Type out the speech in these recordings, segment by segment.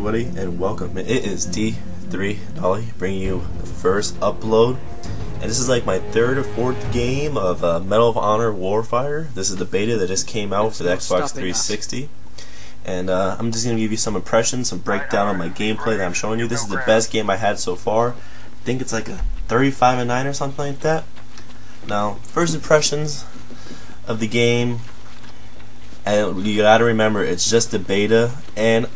everybody, and welcome. It is D3 Dolly bringing you the first upload, and this is like my third or fourth game of Medal of Honor Warfighter. This is the beta that just came out for the Xbox 360, and I'm just going to give you some impressions, some breakdown of my gameplay that I'm showing you. This is the best game I had so far. I think it's like a 35-9 or something like that. Now, first impressions of the game. And you gotta remember, it's just a beta, and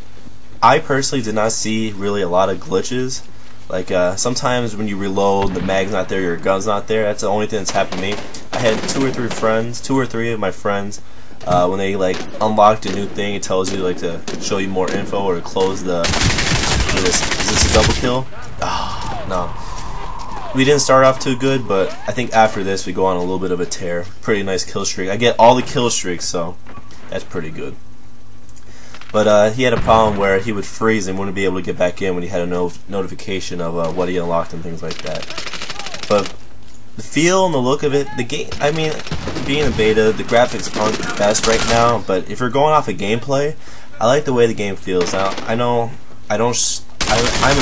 I personally did not see really a lot of glitches. Like sometimes when you reload, the mag's not there, your gun's not there. That's the only thing that's happened to me. I had two or three of my friends, when they like unlocked a new thing, it tells you like to show you more info or to close the. Is this a double kill? Oh, no. We didn't start off too good, but I think after this we go on a little bit of a tear. Pretty nice kill streak. I get all the kill streaks, so that's pretty good. But he had a problem where he would freeze and wouldn't be able to get back in when he had a notification of what he unlocked and things like that. But the feel and the look of it, the game, I mean, being a beta, the graphics aren't the best right now, but if you're going off of gameplay, I like the way the game feels. Now, I'm a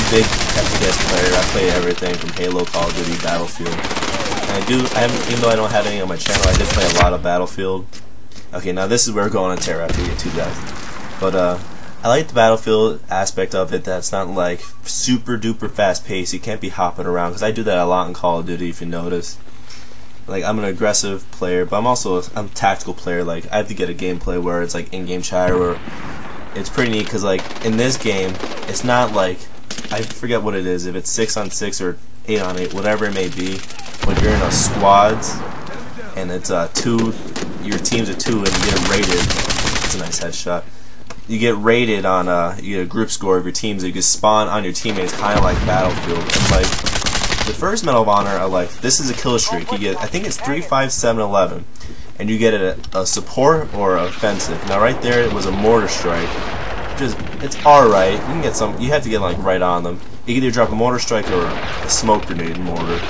big FPS player. I play everything from Halo, Call of Duty, Battlefield. And even though I don't have any on my channel, I did play a lot of Battlefield. Okay, now this is where we're going on terror after we get 2 guys. But I like the Battlefield aspect of it. That's not like super duper fast paced. You can't be hopping around, because I do that a lot in Call of Duty. If you notice, like I'm an aggressive player, but I'm a tactical player. Like I have to get a gameplay where it's like in-game chat, or it's pretty neat because like in this game, it's not like, I forget what it is. If it's 6-on-6 or 8-on-8, whatever it may be, when you're in a squads and it's your team's of 2 and you get rated. It's a nice headshot. You get rated on you get a group score of your teams. So you can spawn on your teammates, kind of like Battlefield. And like the first Medal of Honor, I like. This is a kill streak. You get, I think it's 3, 5, 7, 11, and you get a support or offensive. Now right there, it was a mortar strike. It's all right. You can get some. You have to get like right on them. You can either drop a mortar strike or a smoke grenade mortar.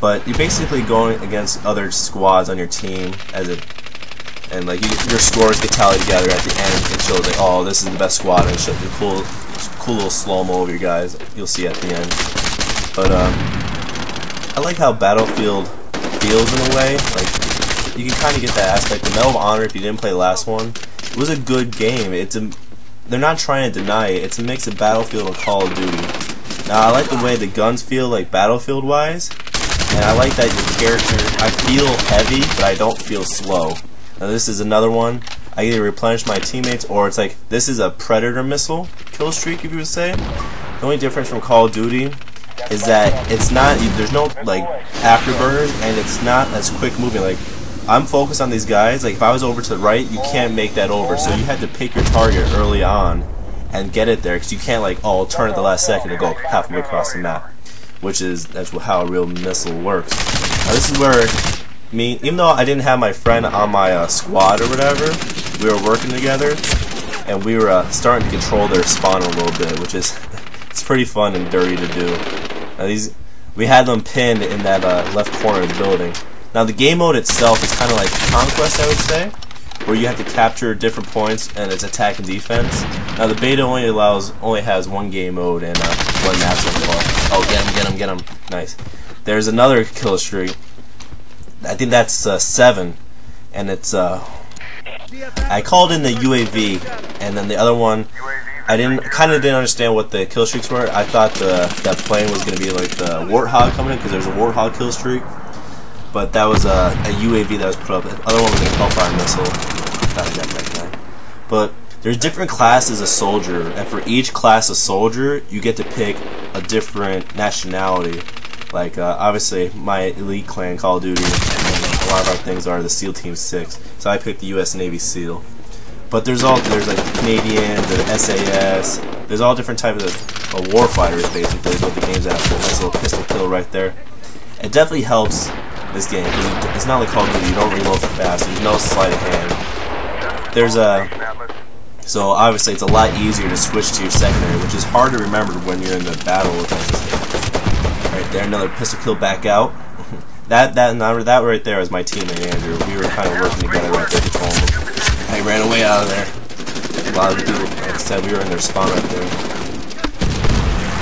But you're basically going against other squads on your team and like your scores get tallied together at the end. It shows like, oh, this is the best squad, and it shows you cool little slow-mo of your guys. You'll see at the end. But I like how Battlefield feels in a way. Like you can kind of get that aspect. The Medal of Honor, if you didn't play the last one, it was a good game. They're not trying to deny it. It's a mix of Battlefield and Call of Duty. Now I like the way the guns feel, like Battlefield-wise. And I like that your character, I feel heavy, but I don't feel slow. Now this is another one. I either replenish my teammates, or it's like, this is a Predator missile kill streak, if you would say. The only difference from Call of Duty is that it's not, there's no like afterburners, and it's not as quick moving. Like, I'm focused on these guys. Like if I was over to the right, you can't make that over. So you had to pick your target early on and get it there, because you can't like, oh, turn at the last second and go halfway across the map. That's how a real missile works. Now this is where even though I didn't have my friend on my squad or whatever, we were working together, and we were starting to control their spawn a little bit, which is it's pretty fun and dirty to do. Now we had them pinned in that left corner of the building. Now the game mode itself is kind of like Conquest, I would say, where you have to capture different points, and it's attack and defense. Now the beta only has one game mode and one map so far. Oh, get him. Nice. There's another kill streak. I think that's 7, and it's I called in the UAV, and then the other one I kind of didn't understand what the kill streaks were. I thought that plane was gonna be like the Warthog coming in, because there's a Warthog kill streak. But that was a UAV that was put up. The other one was a Hellfire missile. But there's different classes of soldier, and for each class of soldier, you get to pick a different nationality. Like obviously, my elite clan, Call of Duty, and a lot of our things are the SEAL Team 6. So I picked the U.S. Navy SEAL. But there's like the Canadian, the SAS. There's all different types of warfighters, basically. Is what the game's after. Nice little pistol kill right there. It definitely helps this game, because it's not like Call of Duty. You don't reload fast. There's no sleight of hand. So obviously it's a lot easier to switch to your secondary, which is hard to remember when you're in the battle with things. Right there, another pistol kill back out. That right there is my teammate Andrew. We were kind of working together right there, controlling him. I ran away out of there. A lot of people, like I said, we were in their spawn right there.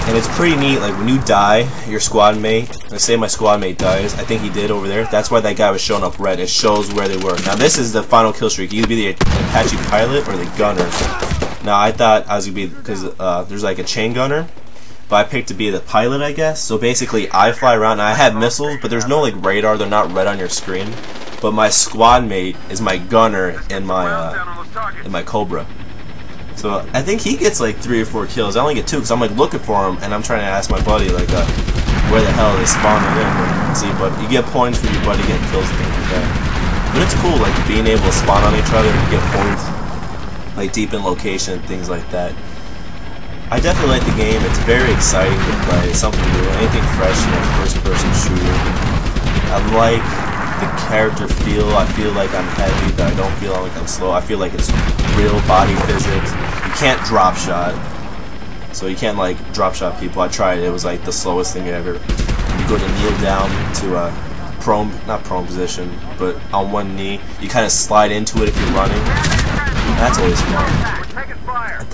And it's pretty neat, like when you die, your squad mate, let's say my squad mate dies, I think he did over there, that's why that guy was showing up red, it shows where they were. Now this is the final kill streak, you could be the Apache pilot or the gunner. Now I thought I was going to be, because there's like a chain gunner, but I picked to be the pilot, I guess. So basically I fly around, and I have missiles, but there's no like radar, they're not red on your screen. But my squad mate is my gunner in my Cobra. So I think he gets like 3 or 4 kills. I only get 2 because I'm like looking for him, and I'm trying to ask my buddy like where the hell they spawning in. See, but you get points for your buddy getting kills and things like that. But it's cool, like being able to spawn on each other and get points, like deep in location and things like that. I definitely like the game. It's very exciting to play. It's something new, anything fresh in a first-person shooter. I like the character feel. I feel like I'm heavy, but I don't feel like I'm slow. I feel like it's real body physics. You can't drop shot, so you can't like drop shot people. I tried it. It was like the slowest thing ever. You go to kneel down to a prone, not prone position, but on one knee. You kind of slide into it if you're running. That's always fun. I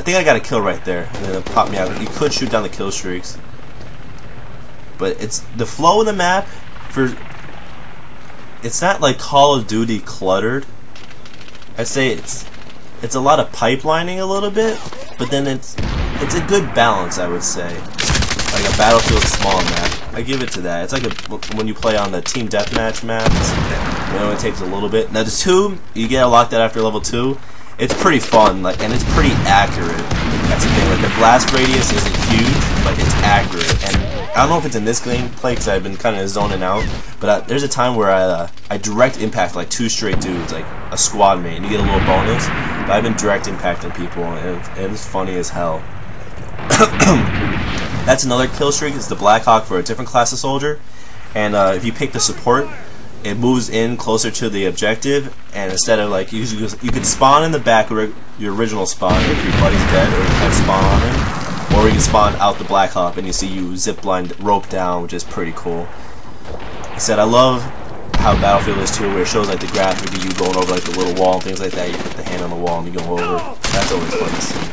think I got a kill right there, and then it popped me out. You could shoot down the kill streaks, but it's the flow of the map it's not like Call of Duty cluttered. I'd say it's a lot of pipelining a little bit, but then it's a good balance, I would say. Like a Battlefield small map, I give it to that. It's like when you play on the team deathmatch maps, it only takes a little bit. Now the 2, you get unlocked that after level 2. It's pretty fun, like, and it's pretty accurate. That's the thing. Like the blast radius isn't huge, but it's accurate. And I don't know if it's in this gameplay because I've been kind of zoning out. But there's a time where I direct impact like 2 straight dudes, like a squad mate, and you get a little bonus. But I've been direct impacting people, and it's funny as hell. That's another kill streak. It's the Black Hawk for a different class of soldier. And if you pick the support, it moves in closer to the objective, and instead of like you could spawn in the back of your original spawn if your buddy's dead, or you can spawn on him, or you can spawn out the Black Hawk and you see you zipline rope down, which is pretty cool. I said I love how Battlefield is too, where it shows like the graphic of you going over like the little wall and things like that. You put the hand on the wall and you go over. That's always fun to see.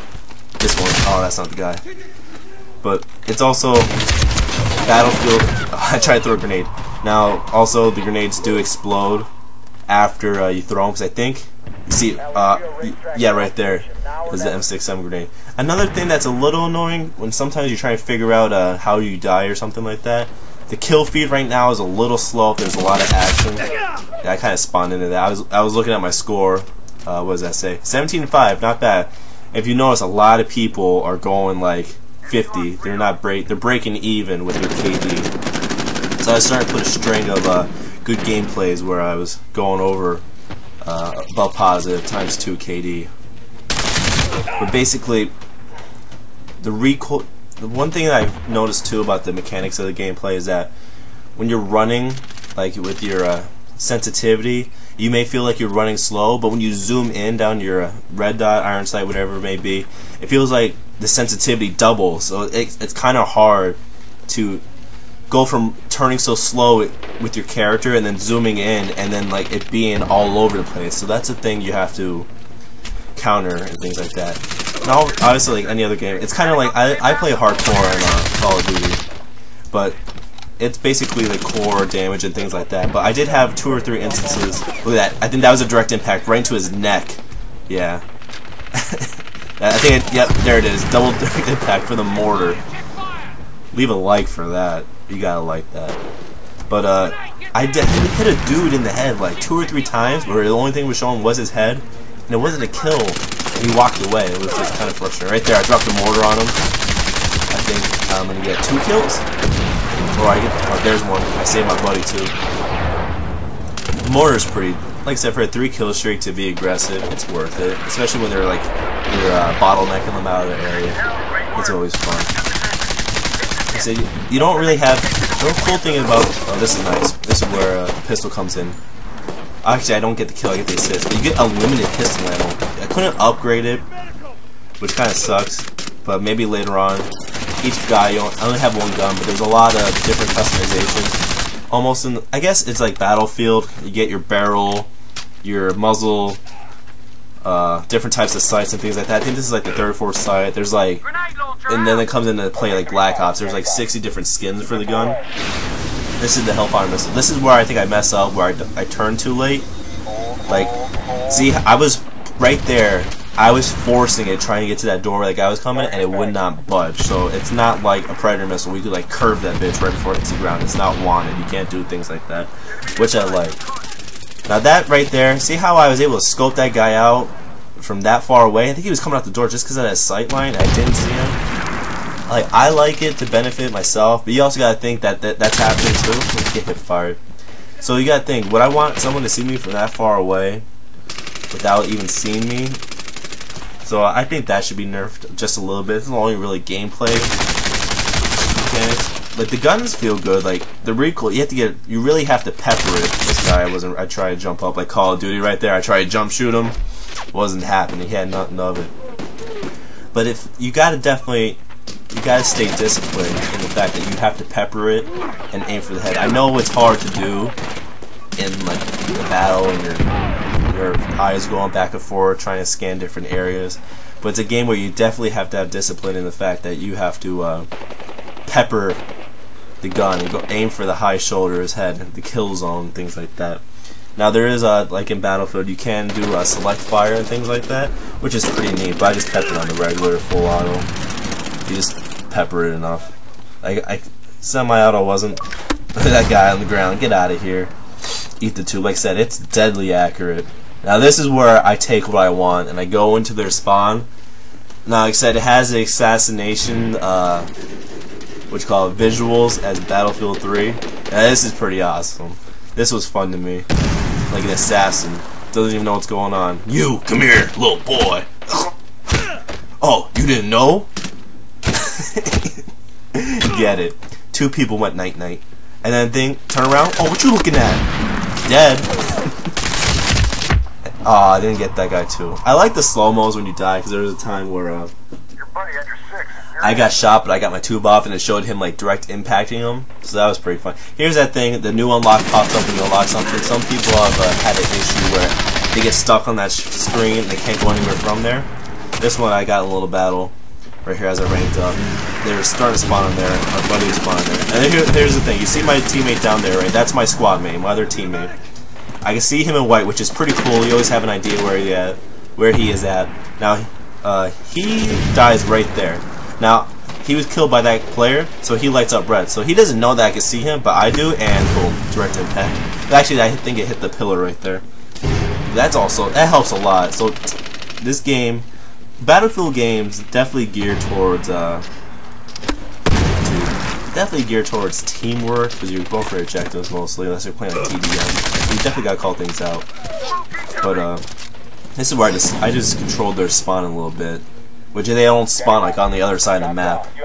This one, oh, that's not the guy. But it's also Battlefield. I tried to throw a grenade. Now, also, the grenades do explode after you throw them, because I think, you see, yeah, right there is the M67 grenade. Another thing that's a little annoying, when sometimes you try to figure out how you die or something like that, the kill feed right now is a little slow if there's a lot of action. Yeah, I kind of spawned into that. I was looking at my score, what does that say? 17-5, not bad. If you notice, a lot of people are going like 50. They're breaking even with their KD. So I started to put a string of good gameplays where I was going over above positive ×2 KD. But basically, the one thing that I've noticed too about the mechanics of the gameplay is that when you're running, like with your sensitivity, you may feel like you're running slow, but when you zoom in down your red dot, iron sight, whatever it may be, it feels like the sensitivity doubles. So it's kind of hard to go from turning so slow with your character and then zooming in and then like it being all over the place. So that's a thing you have to counter and things like that. Now, obviously, like any other game, it's kind of like I play hardcore in Call of Duty, but it's basically like core damage and things like that. But I did have 2 or 3 instances. Look at that! I think that was a direct impact right into his neck. Yeah, I think yep, there it is. Double direct impact for the mortar. Leave a like for that. You gotta like that. But I hit a dude in the head like 2 or 3 times, where the only thing was showing was his head, and it wasn't a kill. And he walked away. It was just kind of frustrating. Right there, I dropped a mortar on him. I think I'm gonna get 2 kills. Or oh, there's one. I saved my buddy too. The mortar's pretty. Like I said, for a 3 kill streak to be aggressive, it's worth it. Especially when they're like you're bottlenecking them out of the area. It's always fun. So you don't really have. The cool thing about this is nice. This is where the pistol comes in. Actually, I don't get the kill. I get the assist. But you get unlimited pistol ammo. I couldn't upgrade it, which kind of sucks. But maybe later on, each guy I only have 1 gun, but there's a lot of different customizations. Almost in, I guess it's like Battlefield. You get your barrel, your muzzle, different types of sights and things like that. I think this is like the third or fourth sight. There's like, and then it comes into play like Black Ops. There's like 60 different skins for the gun. This is the Hellfire missile. This is where I think I mess up, where I turned too late. Like, see, I was right there. I was forcing it, trying to get to that door where that guy was coming, and it would not budge. So it's not like a Predator missile where you could like curve that bitch right before it hits the ground. It's not wanted. You can't do things like that, which I like. Now that right there, see how I was able to scope that guy out from that far away? I think he was coming out the door just because of that sight line. I didn't see him. Like, I like it to benefit myself, but you also gotta think that that's happening too. Get hip fired. So you gotta think, would I want someone to see me from that far away without even seeing me? So I think that should be nerfed just a little bit. It's only really gameplay mechanics. Like, the guns feel good. Like, the recoil, you really have to pepper it. This guy I tried to jump up like Call of Duty right there. I tried to jump shoot him. Wasn't happening. He had nothing of it. But if you gotta stay disciplined in the fact that you have to pepper it and aim for the head. I know it's hard to do in like the battle and your eyes going back and forth trying to scan different areas, but it's a game where you definitely have to have discipline in the fact that you have to pepper the gun and go aim for the high shoulder, his head, the kill zone, things like that. Now there is like in Battlefield you can do select fire and things like that, which is pretty neat, but I just kept it on the regular full auto. You just pepper it enough. I semi-auto wasn't that guy on the ground. Get out of here. Eat the tube. Like I said, it's deadly accurate. Now this is where I take what I want and I go into their spawn. Now like I said, it has the assassination what you call it, visuals as Battlefield 3. Now this is pretty awesome. This was fun to me. Like an assassin. Doesn't even know what's going on. You, come here, little boy. Oh, you didn't know? Get it. Two people went night-night. And then turn around. Oh, what you looking at? Dead. Aw, I didn't get that guy too. I like the slow-mos when you die, because there was a time where I got shot, but I got my tube off, and it showed him like direct impacting him. So that was pretty fun. Here's that thing. The new unlock pops up when you unlock something. Some people have had an issue where they get stuck on that screen and they can't go anywhere from there. This one I got in a little battle. Right here as I ranked up. They were starting to spawn in there. Our buddy was spawning there. And here's the thing. You see my teammate down there, right? That's my squad mate, my other teammate. I can see him in white, which is pretty cool. You always have an idea where he is at. Now, he dies right there. Now, he was killed by that player, so he lights up red. So he doesn't know that I can see him, but I do, and boom, direct impact. Actually, I think it hit the pillar right there. That helps a lot. So this game, Battlefield games, definitely geared towards teamwork, because you're going for objectives mostly, unless you're playing like TDM. You definitely gotta call things out. But this is where I just controlled their spawn a little bit, which they don't spawn like on the other side of the map. I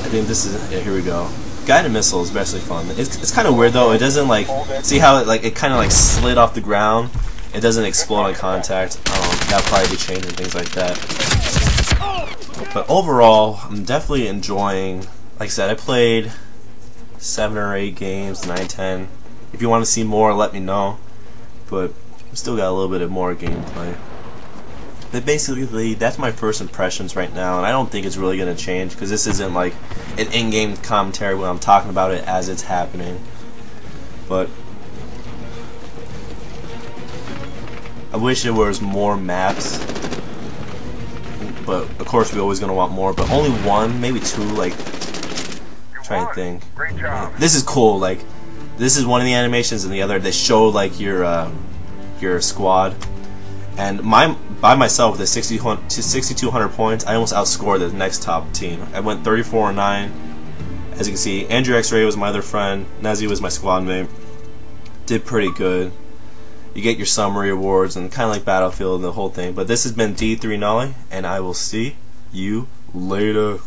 think this is here we go. Guided missile is especially fun. It's kind of weird though. It doesn't like see how it kind of like slid off the ground. It doesn't explode on contact. That'll probably be changing things like that. But overall, I'm definitely enjoying. Like I said, I played 7 or 8 games, 9, 10. If you want to see more, let me know. But I still got a little bit of more gameplay. But basically, that's my first impressions right now, and I don't think it's really going to change because this isn't like an in-game commentary when I'm talking about it as it's happening. But I wish there was more maps, but of course we're always going to want more, but only 1, maybe 2, like, trying to think. This is cool, like, this is one of the animations and the other, they show like your squad. And by myself with the 6,200 points, I almost outscored the next top team. I went 34-9. As you can see, Andrew X-Ray was my other friend. Nazi was my squad mate. Did pretty good. You get your summary awards and kind of like Battlefield and the whole thing. But this has been D3 Nolly, and I will see you later.